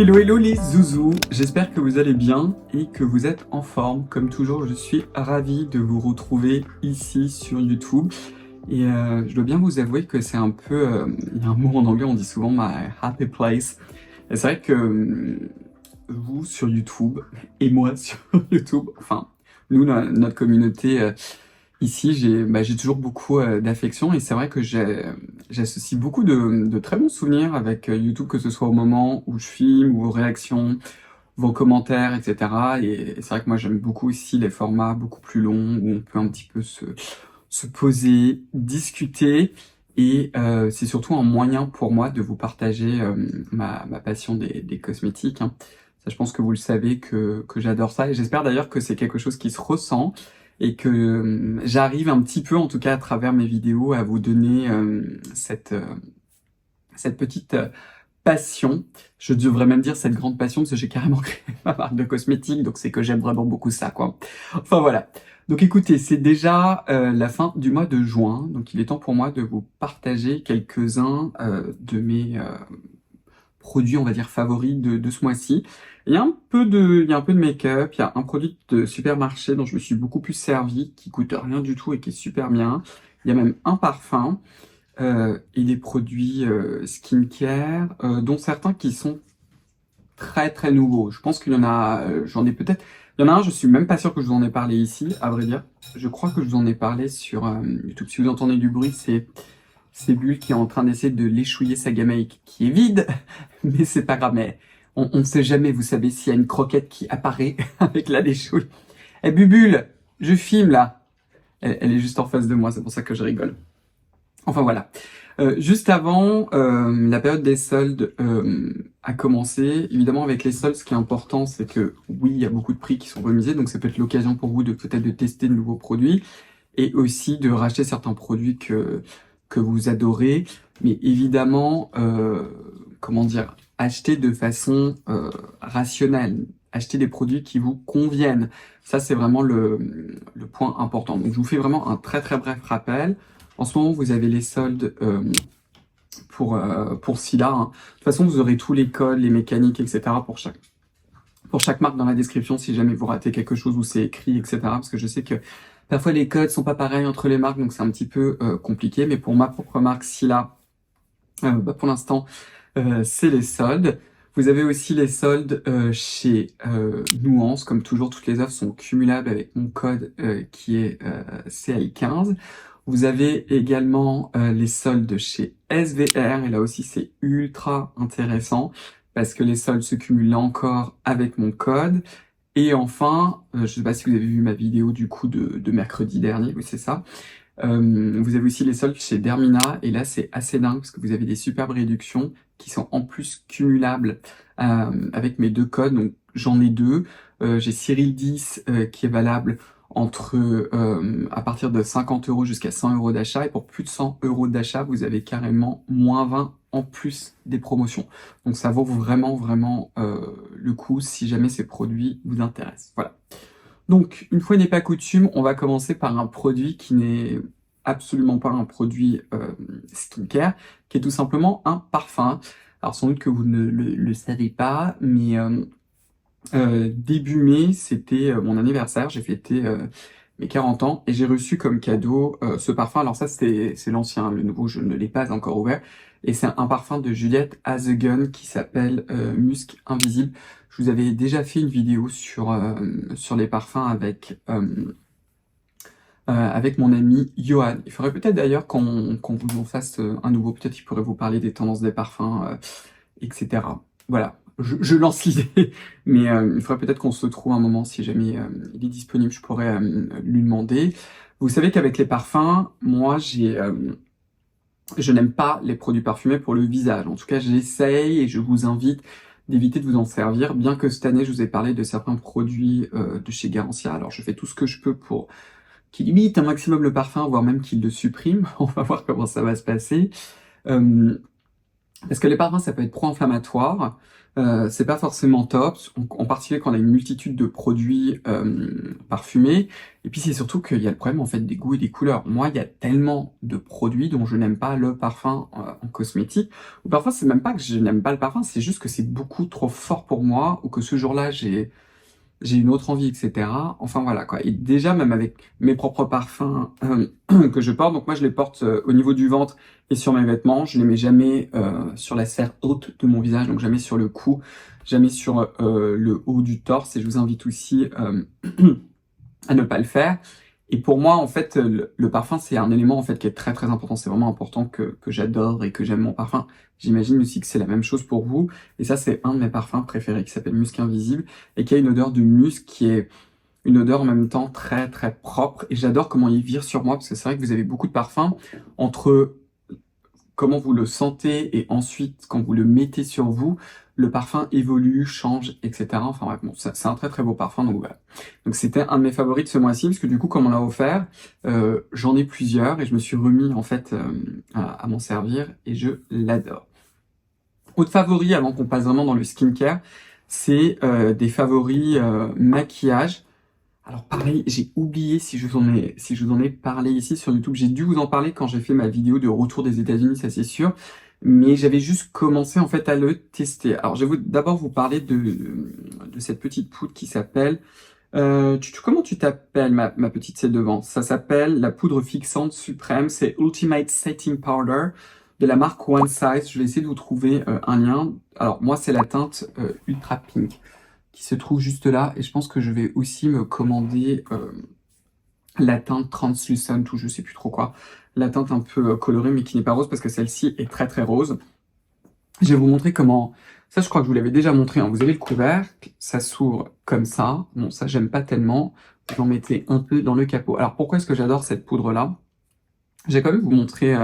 Hello hello les zouzous, j'espère que vous allez bien et que vous êtes en forme. Comme toujours, je suis ravi de vous retrouver ici sur YouTube. Et je dois bien vous avouer que c'est un peu... il y a un mot en anglais, on dit souvent my happy place. Et c'est vrai que vous sur YouTube et moi sur YouTube, enfin nous, notre communauté ici, j'ai toujours beaucoup d'affection et c'est vrai que j'associe beaucoup de très bons souvenirs avec YouTube, que ce soit au moment où je filme, ou vos réactions, vos commentaires, etc. Et c'est vrai que moi j'aime beaucoup aussi les formats beaucoup plus longs où on peut un petit peu se poser, discuter. Et c'est surtout un moyen pour moi de vous partager ma passion des cosmétiques, hein. Ça, je pense que vous le savez que j'adore ça. Et j'espère d'ailleurs que c'est quelque chose qui se ressent et que j'arrive un petit peu, en tout cas à travers mes vidéos, à vous donner cette petite passion. Je devrais même dire cette grande passion, parce que j'ai carrément créé ma marque de cosmétiques, donc c'est que j'aime vraiment beaucoup ça, quoi. Enfin voilà. Donc écoutez, c'est déjà la fin du mois de juin, donc il est temps pour moi de vous partager quelques-uns de mes produits, on va dire, favoris de ce mois-ci. Il y a un peu de make-up, il y a un produit de supermarché dont je me suis beaucoup plus servi, qui coûte rien du tout et qui est super bien. Il y a même un parfum et des produits skincare, dont certains qui sont très très nouveaux. Je pense qu'il y en a, j'en ai peut-être... Il y en a un, je suis même pas sûr que je vous en ai parlé ici, à vrai dire. Je crois que je vous en ai parlé sur YouTube. Si vous entendez du bruit, c'est Bulle qui est en train d'essayer de l'échouiller sa gamelle qui est vide, mais c'est pas grave, mais on ne sait jamais, vous savez, s'il y a une croquette qui apparaît avec la déchouille. Eh Bubule, je filme là. Elle est juste en face de moi, c'est pour ça que je rigole. Enfin voilà. Juste avant, la période des soldes a commencé. Évidemment, avec les soldes, ce qui est important, c'est que oui, il y a beaucoup de prix qui sont remisés, donc ça peut être l'occasion pour vous de peut-être de tester de nouveaux produits et aussi de racheter certains produits que vous adorez. Mais évidemment, comment dire, acheter de façon rationnelle. Acheter des produits qui vous conviennent. Ça, c'est vraiment le point important. Donc, je vous fais vraiment un très très bref rappel. En ce moment, vous avez les soldes pour Scylla, hein. De toute façon, vous aurez tous les codes, les mécaniques, etc. pour chaque marque dans la description si jamais vous ratez quelque chose où c'est écrit, etc. Parce que je sais que parfois les codes sont pas pareils entre les marques, donc c'est un petit peu compliqué. Mais pour ma propre marque Scylla, pour l'instant, c'est les soldes. Vous avez aussi les soldes chez Nuance. Comme toujours, toutes les offres sont cumulables avec mon code qui est CL15. Vous avez également les soldes chez SVR, et là aussi c'est ultra intéressant parce que les soldes se cumulent là encore avec mon code. Et enfin, je ne sais pas si vous avez vu ma vidéo du coup de mercredi dernier, oui c'est ça. Vous avez aussi les soldes chez Dermina, et là c'est assez dingue parce que vous avez des superbes réductions qui sont en plus cumulables avec mes deux codes. Donc j'en ai deux. J'ai Cyril 10 qui est valable entre à partir de 50 € jusqu'à 100 € d'achat, et pour plus de 100 € d'achat, vous avez carrément moins 20 en plus des promotions. Donc ça vaut vraiment vraiment le coup si jamais ces produits vous intéressent. Voilà. Donc, une fois n'est pas coutume, on va commencer par un produit qui n'est absolument pas un produit skincare, qui est tout simplement un parfum. Alors, sans doute que vous ne le savez pas, mais début mai, c'était mon anniversaire, j'ai fêté mes 40 ans, et j'ai reçu comme cadeau ce parfum. Alors ça, c'est l'ancien, le nouveau, je ne l'ai pas encore ouvert. Et c'est un parfum de Juliette Hazegun qui s'appelle Musc Invisible. Je vous avais déjà fait une vidéo sur les parfums avec mon ami Johan. Il faudrait peut-être d'ailleurs qu'on vous en fasse un nouveau. Peut-être qu'il pourrait vous parler des tendances des parfums, etc. Voilà, je lance l'idée. Mais il faudrait peut-être qu'on se trouve un moment, si jamais il est disponible, je pourrais lui demander. Vous savez qu'avec les parfums, moi, je n'aime pas les produits parfumés pour le visage. En tout cas, j'essaye et je vous invite d'éviter de vous en servir, bien que cette année, je vous ai parlé de certains produits de chez Garancia. Alors, je fais tout ce que je peux pour qu'ils limitent un maximum le parfum, voire même qu'ils le suppriment. On va voir comment ça va se passer. Parce que les parfums, ça peut être pro-inflammatoire, c'est pas forcément top, en particulier quand on a une multitude de produits parfumés. Et puis c'est surtout qu'il y a le problème en fait des goûts et des couleurs. Moi, il y a tellement de produits dont je n'aime pas le parfum en cosmétique. Ou parfois, c'est même pas que je n'aime pas le parfum, c'est juste que c'est beaucoup trop fort pour moi, ou que ce jour-là, j'ai une autre envie, etc. Enfin voilà quoi. Et déjà, même avec mes propres parfums que je porte, donc moi je les porte au niveau du ventre et sur mes vêtements, je les mets jamais sur la sphère haute de mon visage, donc jamais sur le cou, jamais sur le haut du torse, et je vous invite aussi à ne pas le faire. Et pour moi, en fait, le parfum, c'est un élément en fait qui est très très important. C'est vraiment important que j'adore et que j'aime mon parfum. J'imagine aussi que c'est la même chose pour vous. Et ça, c'est un de mes parfums préférés qui s'appelle Musc Invisible et qui a une odeur de musc qui est une odeur en même temps très très propre. Et j'adore comment il vire sur moi parce que c'est vrai que vous avez beaucoup de parfums entre comment vous le sentez et ensuite quand vous le mettez sur vous, le parfum évolue, change, etc. Enfin bref, bon, c'est un très très beau parfum, donc voilà. Donc c'était un de mes favoris de ce mois-ci, parce que du coup, comme on l'a offert, j'en ai plusieurs et je me suis remis en fait à m'en servir et je l'adore. Autre favori, avant qu'on passe vraiment dans le skincare, c'est des favoris maquillage. Alors pareil, j'ai oublié si je vous en ai parlé ici sur YouTube. J'ai dû vous en parler quand j'ai fait ma vidéo de retour des États-Unis, ça c'est sûr. Mais j'avais juste commencé en fait à le tester. Alors je vais d'abord vous parler de cette petite poudre qui s'appelle... comment tu t'appelles ma petite c'est devant? Ça s'appelle la poudre fixante suprême. C'est Ultimate Setting Powder de la marque One Size. Je vais essayer de vous trouver un lien. Alors moi c'est la teinte Ultra Pink qui se trouve juste là. Et je pense que je vais aussi me commander la teinte Translucent ou je sais plus trop quoi. La teinte un peu colorée mais qui n'est pas rose parce que celle-ci est très très rose. Je vais vous montrer comment... Ça, je crois que je vous l'avais déjà montré. Hein. Vous avez le couvercle, ça s'ouvre comme ça. Bon, ça, j'aime pas tellement. Vous en mettez un peu dans le capot. Alors, pourquoi est-ce que j'adore cette poudre-là? J'ai quand même vous montrer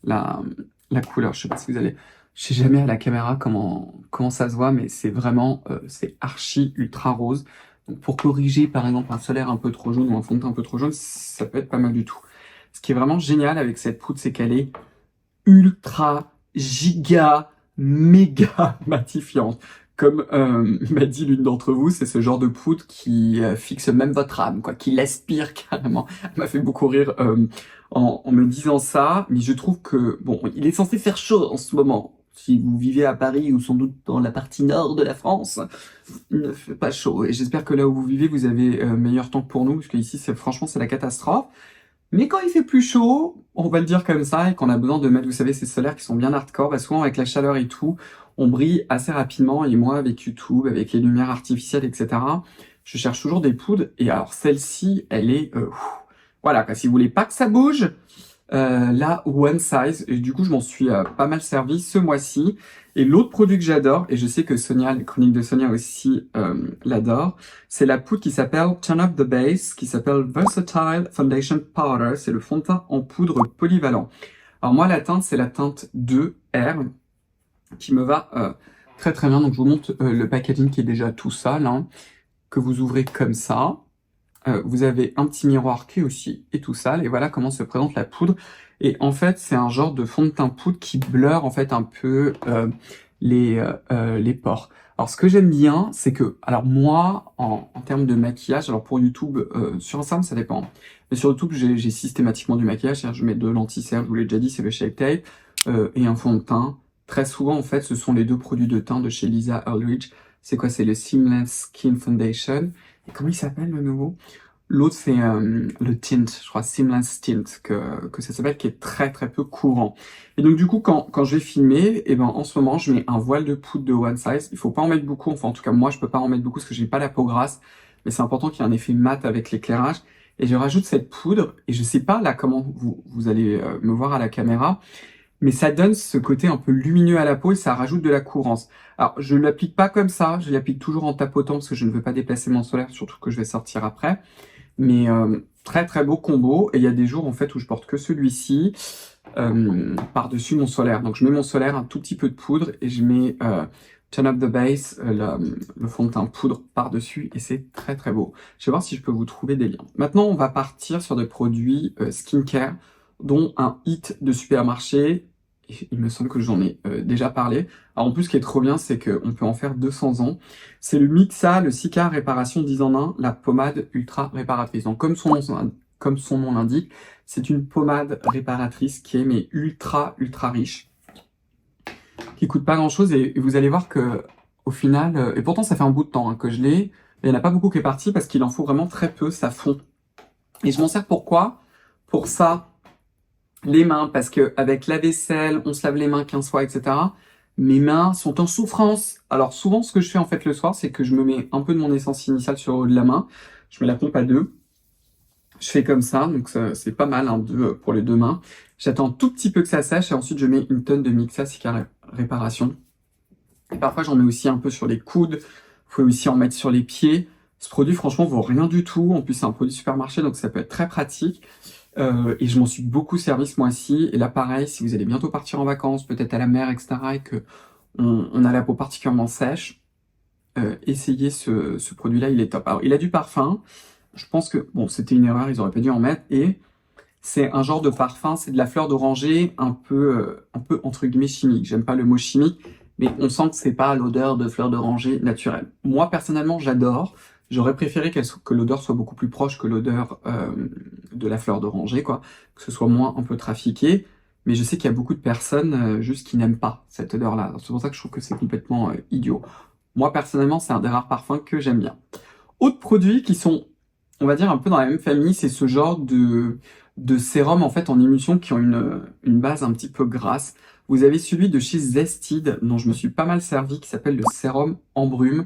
la, la couleur. Je sais pas si vous allez... Je sais jamais à la caméra comment ça se voit, mais c'est vraiment... c'est archi ultra rose. Donc, pour corriger, par exemple, un solaire un peu trop jaune ou un fond de teint un peu trop jaune, ça peut être pas mal du tout. Ce qui est vraiment génial avec cette poudre, c'est qu'elle est ultra, giga, méga matifiante. Comme m'a dit l'une d'entre vous, c'est ce genre de poudre qui fixe même votre âme, quoi, qui l'aspire carrément. Elle m'a fait beaucoup rire en me disant ça, mais je trouve que, bon, il est censé faire chaud en ce moment. Si vous vivez à Paris ou sans doute dans la partie nord de la France, il ne fait pas chaud. Et j'espère que là où vous vivez, vous avez meilleur temps que pour nous, parce qu'ici, franchement, c'est la catastrophe. Mais quand il fait plus chaud, on va le dire comme ça, et qu'on a besoin de mettre, vous savez, ces solaires qui sont bien hardcore, bah souvent avec la chaleur et tout, on brille assez rapidement, et moi, avec YouTube, avec les lumières artificielles, etc., je cherche toujours des poudres, et alors celle-ci, elle est... voilà, quoi, si vous voulez pas que ça bouge, la One Size, et du coup, je m'en suis pas mal servi ce mois-ci. Et l'autre produit que j'adore, et je sais que Sonia, les chroniques de Sonia aussi l'adore, c'est la poudre qui s'appelle Turn Up the Base, qui s'appelle Versatile Foundation Powder. C'est le fond de teint en poudre polyvalent. Alors moi, la teinte, c'est la teinte 2R, qui me va très très bien. Donc je vous montre le packaging qui est déjà tout sale, hein, que vous ouvrez comme ça. Vous avez un petit miroir qui est aussi et tout sale, et voilà comment se présente la poudre. Et en fait, c'est un genre de fond de teint poudre qui blur en fait un peu les pores. Alors ce que j'aime bien, c'est que, alors moi, en termes de maquillage, alors pour YouTube, sur Instagram ça dépend, mais sur YouTube j'ai systématiquement du maquillage, c'est-à-dire je mets de l'anti-cerne, je vous l'ai déjà dit, c'est le Shape Tape, et un fond de teint. Très souvent en fait, ce sont les deux produits de teint de chez Lisa Earlridge. C'est quoi? C'est le Seamless Skin Foundation. Et comment il s'appelle le nouveau? L'autre, c'est le tint, je crois, Seamless Tint, que ça s'appelle, qui est très très peu courant. Et donc du coup, quand je vais filmer, et ben en ce moment, je mets un voile de poudre de One Size. Il faut pas en mettre beaucoup, enfin en tout cas moi, je peux pas en mettre beaucoup parce que j'ai pas la peau grasse, mais c'est important qu'il y ait un effet mat avec l'éclairage. Et je rajoute cette poudre, et je sais pas là comment vous allez me voir à la caméra, mais ça donne ce côté un peu lumineux à la peau et ça rajoute de la courance. Alors, je ne l'applique pas comme ça, je l'applique toujours en tapotant parce que je ne veux pas déplacer mon solaire, surtout que je vais sortir après. Mais très très beau combo, et il y a des jours en fait où je porte que celui-ci par-dessus mon solaire. Donc je mets mon solaire, un tout petit peu de poudre, et je mets Turn Up the Base, le fond de teint poudre par-dessus, et c'est très très beau. Je vais voir si je peux vous trouver des liens. Maintenant, on va partir sur des produits skincare, dont un hit de supermarché, Et il me semble que j'en ai déjà parlé. Alors en plus, ce qui est trop bien, c'est qu'on peut en faire 200 ans. C'est le Mixa, le Cica Réparation 10 en 1, la pommade ultra réparatrice. Donc comme son nom l'indique, c'est une pommade réparatrice qui est mais ultra riche, qui coûte pas grand-chose. Et vous allez voir que au final, et pourtant ça fait un bout de temps que je l'ai, il n'y en a pas beaucoup qui est parti parce qu'il en faut vraiment très peu, ça fond. Et je m'en sers pourquoi? Pour ça, les mains, parce que avec la vaisselle, on se lave les mains 15 fois, etc. Mes mains sont en souffrance. Alors souvent, ce que je fais en fait le soir, c'est que je me mets un peu de mon essence initiale sur le haut de la main. Je mets la pompe à deux. Je fais comme ça, donc c'est pas mal, hein, pour les deux mains. J'attends un tout petit peu que ça sèche et ensuite je mets une tonne de Mixa Cica Réparation. Et parfois j'en mets aussi un peu sur les coudes. Vous pouvez aussi en mettre sur les pieds. Ce produit, franchement, vaut rien du tout. En plus, c'est un produit supermarché, donc ça peut être très pratique. Et je m'en suis beaucoup servi ce mois-ci. Et là, pareil, si vous allez bientôt partir en vacances, peut-être à la mer, etc., et que on a la peau particulièrement sèche, essayez ce produit-là, il est top. Alors, il a du parfum. Je pense que, bon, c'était une erreur, ils auraient pas dû en mettre. Et c'est un genre de parfum, c'est de la fleur d'oranger, un peu entre guillemets chimique. J'aime pas le mot chimique, mais on sent que c'est pas l'odeur de fleur d'oranger naturelle. Moi, personnellement, j'adore. J'aurais préféré que l'odeur soit beaucoup plus proche que l'odeur de la fleur d'oranger, quoi. Que ce soit moins un peu trafiqué. Mais je sais qu'il y a beaucoup de personnes juste qui n'aiment pas cette odeur-là. C'est pour ça que je trouve que c'est complètement idiot. Moi, personnellement, c'est un des rares parfums que j'aime bien. Autres produits qui sont, on va dire, un peu dans la même famille, c'est ce genre de sérum en fait en émulsion qui ont une base un petit peu grasse. Vous avez celui de chez Zestid, dont je me suis pas mal servi, qui s'appelle le sérum en brume.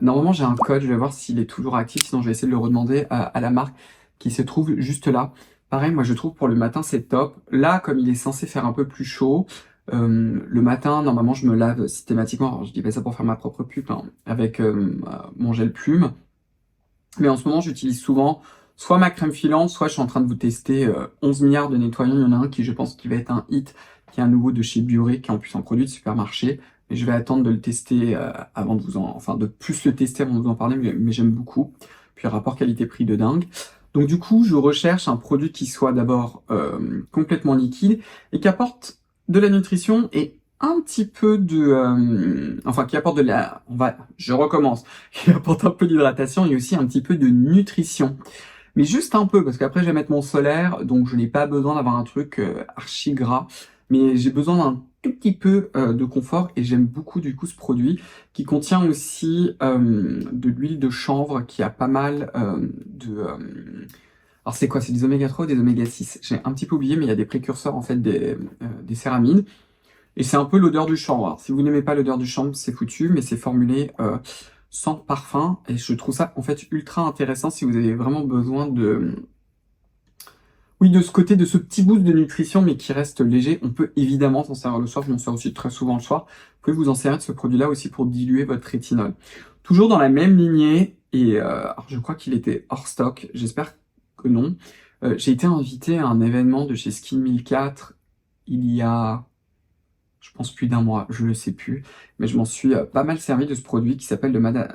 Normalement, j'ai un code, je vais voir s'il est toujours actif, sinon je vais essayer de le redemander à la marque qui se trouve juste là. Pareil, moi je trouve pour le matin c'est top. Là, comme il est censé faire un peu plus chaud, le matin, normalement je me lave systématiquement, alors je dis pas ça pour faire ma propre pub, hein, avec mon gel plume. Mais en ce moment, j'utilise souvent soit ma crème filante, soit je suis en train de vous tester 11 milliards de nettoyants. Il y en a un qui, je pense, qui va être un hit, qui est un nouveau de chez Bioré, qui est en plus un produit de supermarché. Mais je vais attendre de le tester avant de enfin, de plus le tester avant de vous en parler, mais j'aime beaucoup. Puis rapport qualité-prix de dingue. Donc du coup, je recherche un produit qui soit d'abord complètement liquide et qui apporte de la nutrition et un petit peu enfin, qui apporte je recommence, qui apporte un peu d'hydratation et aussi un petit peu de nutrition. Mais juste un peu, parce qu'après je vais mettre mon solaire, donc je n'ai pas besoin d'avoir un truc archi gras, mais j'ai besoin d'un tout petit peu de confort et j'aime beaucoup du coup ce produit qui contient aussi de l'huile de chanvre qui a pas mal alors c'est quoi? C'est des oméga 3 ou des oméga 6? J'ai un petit peu oublié, mais il y a des précurseurs en fait des céramides. Et c'est un peu l'odeur du chanvre. Alors, si vous n'aimez pas l'odeur du chanvre, c'est foutu, mais c'est formulé sans parfum. Et je trouve ça en fait ultra intéressant si vous avez vraiment besoin oui, de ce côté, de ce petit boost de nutrition, mais qui reste léger. On peut évidemment s'en servir le soir. Je m'en sers aussi très souvent le soir. Vous pouvez vous en servir de ce produit-là aussi pour diluer votre rétinol. Toujours dans la même lignée. Et alors je crois qu'il était hors stock. J'espère que non. J'ai été invité à un événement de chez Skin 1004 il y a je pense plus d'un mois, je ne sais plus, mais je m'en suis pas mal servi de ce produit qui s'appelle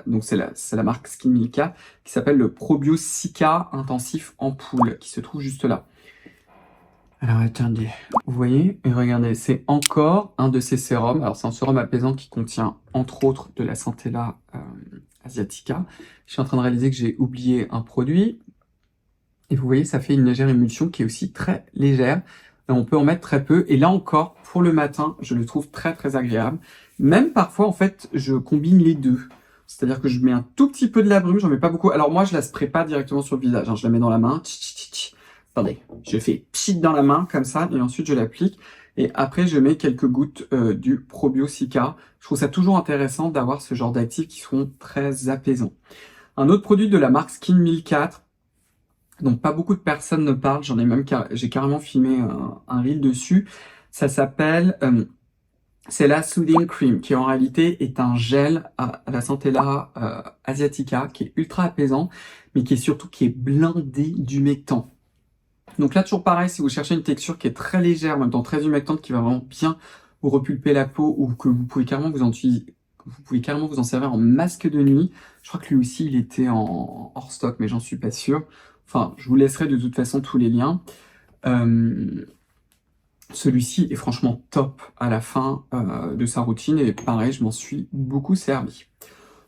donc c'est la marque Skin Milka, qui s'appelle le Probio Cica Intensif Ampoule, qui se trouve juste là. Alors attendez, vous voyez, et regardez, c'est encore un de ces sérums. Alors c'est un sérum apaisant qui contient entre autres de la Centella asiatica. Je suis en train de réaliser que j'ai oublié un produit. Et vous voyez, ça fait une légère émulsion qui est aussi très légère. Et on peut en mettre très peu. Et là encore, pour le matin, je le trouve très agréable. Même parfois, en fait, je combine les deux. C'est-à-dire que je mets un tout petit peu de la brume, j'en mets pas beaucoup. Alors moi, je la spray pas directement sur le visage, hein. Je la mets dans la main. Attendez, je fais pchit dans la main, comme ça, et ensuite je l'applique. Et après, je mets quelques gouttes du Probio Cica. Je trouve ça toujours intéressant d'avoir ce genre d'actifs qui sont très apaisants. Un autre produit de la marque Skin 1004, donc pas beaucoup de personnes ne parlent, j'ai carrément filmé un reel dessus. Ça s'appelle c'est la Soothing Cream, qui en réalité est un gel à la Centella asiatica, qui est ultra apaisant, mais qui est blindé d'humectant. Donc là, toujours pareil, si vous cherchez une texture qui est très légère, en même temps très humectante, qui va vraiment bien vous repulper la peau, ou que vous pouvez carrément vous en servir en masque de nuit. Je crois que lui aussi, il était en hors stock, mais j'en suis pas sûr. Enfin, je vous laisserai de toute façon tous les liens. Celui-ci est franchement top à la fin de sa routine et pareil, je m'en suis beaucoup servi.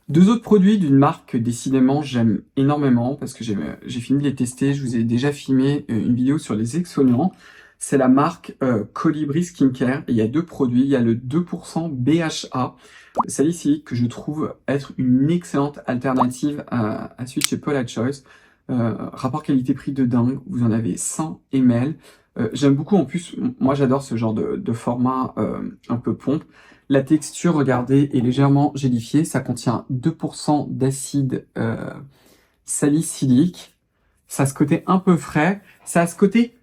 Deux autres produits d'une marque que décidément j'aime énormément parce que j'ai fini de les tester, je vous ai déjà filmé une vidéo sur les exfoliants. C'est la marque Colibri Skincare et il y a deux produits, il y a le 2% BHA salicylique que je trouve être une excellente alternative à celui de chez Paula Choice. Rapport qualité-prix de dingue, vous en avez 100 ml. J'aime beaucoup en plus, moi j'adore ce genre de format un peu pompe. La texture, regardez, est légèrement gélifiée. Ça contient 2% d'acide salicylique. Ça a ce côté un peu frais. Ça a ce côté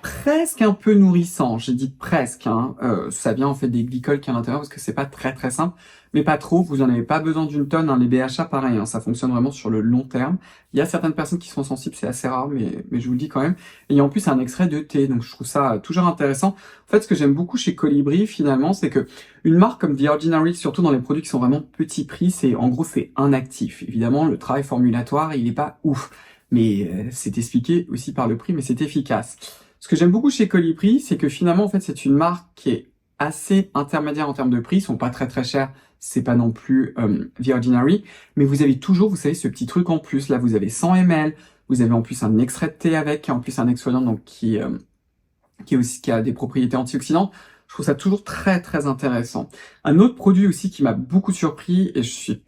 presque un peu nourrissant. J'ai dit presque. Hein. Ça vient en fait des glycols qui est à l'intérieur parce que c'est pas très très simple. Mais pas trop. Vous en avez pas besoin d'une tonne. Hein. Les BHA, pareil. Hein. Ça fonctionne vraiment sur le long terme. Il y a certaines personnes qui sont sensibles. C'est assez rare, mais je vous le dis quand même. Et il y a en plus un extrait de thé. Donc je trouve ça toujours intéressant. En fait, ce que j'aime beaucoup chez Colibri, finalement, c'est que une marque comme The Ordinary, surtout dans les produits qui sont vraiment petits prix, c'est en gros c'est un actif. Évidemment, le travail formulatoire, il est pas ouf. Mais c'est expliqué aussi par le prix, mais c'est efficace. Ce que j'aime beaucoup chez Colibri, c'est que finalement, en fait, c'est une marque qui est assez intermédiaire en termes de prix. Ils sont pas très très chers. C'est pas non plus The Ordinary. Mais vous avez toujours, vous savez, ce petit truc en plus. Là, vous avez 100 ml. Vous avez en plus un extrait de thé avec, et en plus un exfoliant donc qui a des propriétés antioxydantes. Je trouve ça toujours très très intéressant. Un autre produit aussi qui m'a beaucoup surpris et je suis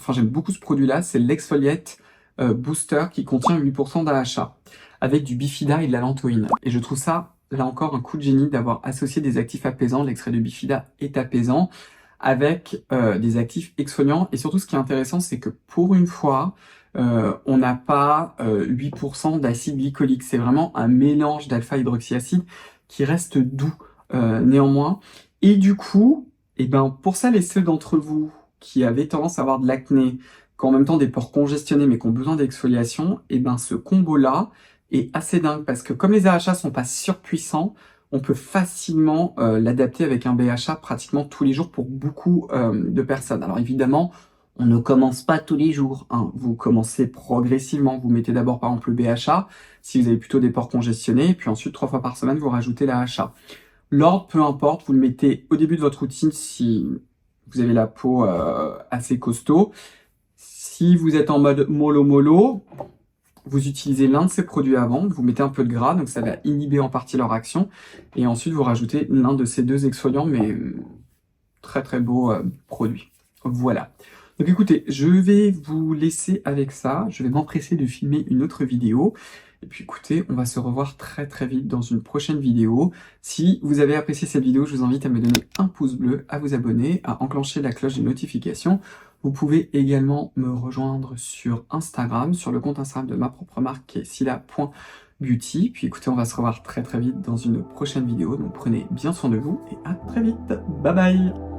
j'aime beaucoup ce produit-là, c'est l'Exfoliate Booster qui contient 8% d'AHA avec du bifida et de la lantoïne. Et je trouve ça, là encore, un coup de génie d'avoir associé des actifs apaisants. L'extrait de bifida est apaisant avec des actifs exfoliants. Et surtout, ce qui est intéressant, c'est que pour une fois, on n'a pas 8% d'acide glycolique. C'est vraiment un mélange d'alpha-hydroxyacide qui reste doux néanmoins. Et du coup, pour celles et ceux d'entre vous qui avaient tendance à avoir de l'acné, qui ont en même temps des pores congestionnés mais qui ont besoin d'exfoliation, ce combo-là est assez dingue parce que comme les AHA sont pas surpuissants, on peut facilement l'adapter avec un BHA pratiquement tous les jours pour beaucoup de personnes. Alors évidemment, on ne commence pas tous les jours. Hein. Vous commencez progressivement. Vous mettez d'abord par exemple le BHA, si vous avez plutôt des pores congestionnés, et puis ensuite 3 fois par semaine, vous rajoutez la AHA. L'ordre, peu importe, vous le mettez au début de votre routine si vous avez la peau assez costaud. Si vous êtes en mode mollo-mollo, vous utilisez l'un de ces produits avant, vous mettez un peu de gras, donc ça va inhiber en partie leur action, et ensuite vous rajoutez l'un de ces deux exfoliants, mais très très beau produit. Voilà. Donc écoutez, je vais vous laisser avec ça, je vais m'empresser de filmer une autre vidéo, et puis écoutez, on va se revoir très très vite dans une prochaine vidéo. Si vous avez apprécié cette vidéo, je vous invite à me donner un pouce bleu, à vous abonner, à enclencher la cloche des notifications. Vous pouvez également me rejoindre sur Instagram, sur le compte Instagram de ma propre marque qui est sila.beauty. Puis écoutez, on va se revoir très très vite dans une prochaine vidéo, donc prenez bien soin de vous et à très vite. Bye bye!